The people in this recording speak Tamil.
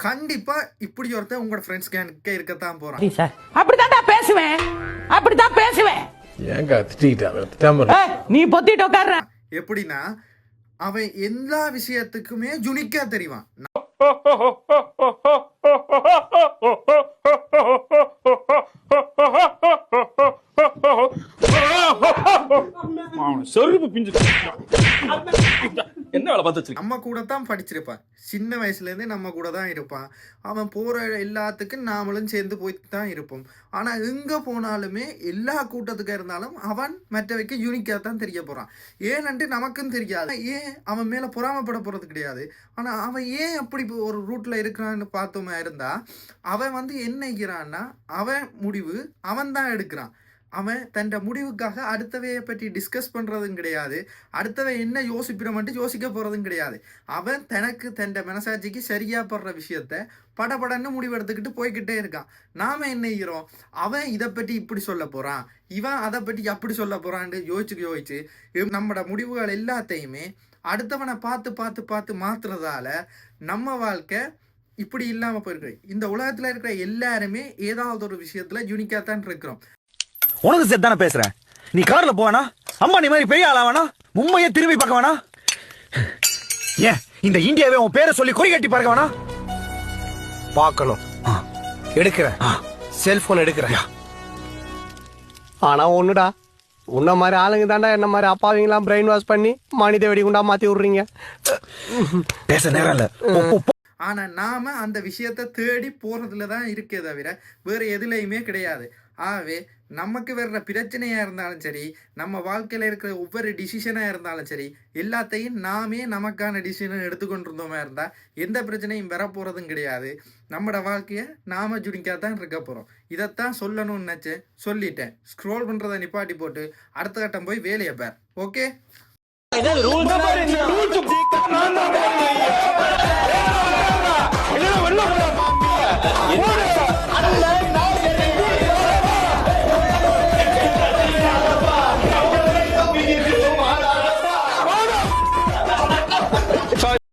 கண்டிப்பா இப்படி ஒருத்தன் உங்களோட ஃப்ரெண்ட்ஸ் கேங்க இருக்கத்தான் போறான். அப்படித்தான் பேசுவேன், அப்படித்தான் பேசுவேன். ஏங்க திட்டிட்டா நீ பொத்திட்டு உட்கார்ற. எப்படின்னா அவன் எல்லா விஷயத்துக்குமே யுனிக்கா தெரிவான். நம்ம கூட தான் படிச்சிருப்பான், சின்ன வயசுல இருந்தே நம்ம கூட தான் இருப்பான். அவன் போற எல்லாத்துக்கும் நாமளும் சேர்ந்து போயிட்டு தான் இருப்போம். ஆனா எங்க போனாலுமே எல்லா கூட்டத்துக்கு இருந்தாலும் அவன் மற்றவைக்கு யூனிக்கா தான் தெரிய போறான். ஏன்னு நமக்கும் தெரியாது. ஏன் அவன் மேல பொறாமப்பட போறது கிடையாது. ஆனா அவன் ஏன் அப்படி ஒரு ரூட்ல இருக்கிறான்னு பார்த்தோமா இருந்தா, அவன் என்ன செய்கிறான்னா, அவன் முடிவு அவன் தான் எடுக்கிறான். அவன் தன் முடிவுக்காக அடுத்தவையை பற்றி டிஸ்கஸ் பண்ணுறதும் கிடையாது, அடுத்தவை என்ன யோசிப்பிடமாட்டு யோசிக்க போகிறதும் கிடையாது. அவன் தனக்கு தன் மனசாட்சிக்கு சரியாக படுற விஷயத்த படப்படன்னு முடிவெடுத்துக்கிட்டு போய்கிட்டே இருக்கான். நாம் என்ன செய்கிறோம், அவன் இதை பற்றி இப்படி சொல்ல போகிறான், இவன் அதை பற்றி அப்படி சொல்ல போகிறான்னு யோசிச்சு நம்மளோட முடிவுகள் எல்லாத்தையுமே அடுத்தவனை பார்த்து பார்த்து பார்த்து மாற்றுறதால நம்ம வாழ்க்கை இப்படி இல்லாமல் போயிருக்கு. இந்த உலகத்தில் இருக்கிற எல்லாருமே ஏதாவது ஒரு விஷயத்தில் யூனிக்காக தான் இருக்கிறோம். உனக்கு சேர்த்து தானே பேசுறேன். நீ கார்ல போவானா, அம்மா நீ மாதிரி பெரிய ஆளா வேணா, மும்மையை திரும்பி பார்க்க வேணா, ஏன் இந்த இந்தியாவே உன் பேரை சொல்லி கொடி கட்டி பார்க்க வேணா. பார்க்கணும், எடுக்கிறேன், செல்போன் எடுக்கிறேன். ஆனா ஒண்ணுடா, உன்ன மாதிரி ஆளுங்க தாண்டா என்ன மாதிரி அப்பாவிங்களாம் பிரெயின் வாஷ் பண்ணி மனித வெடிகுண்டா மாத்தி விடுறீங்க. பேச நேரம் இல்ல. ஆனா நாம அந்த விஷயத்த தேடி போறதுல தான் இருக்கே தவிர வேற எதுலையுமே கிடையாது. ஆகவே நமக்கு வர்ற பிரச்சனையா இருந்தாலும் சரி, நம்ம வாழ்க்கையில இருக்கிற ஒவ்வொரு டிசிஷனா இருந்தாலும் சரி, எல்லாத்தையும் நாமே நமக்கான டிசிஷன் எடுத்துக்கொண்டிருந்தோமா இருந்தா எந்த பிரச்சனையும் வர போறதும் கிடையாது. நம்மளோட வாழ்க்கைய நாம ஜுடிக்கா தான் இருக்க போறோம். இதைத்தான் சொல்லணும்னு நினைச்சேன், சொல்லிட்டேன். ஸ்க்ரோல் பண்றதை நிப்பாட்டி போட்டு அடுத்த கட்டம் போய் வேலையை பார். ஓகே.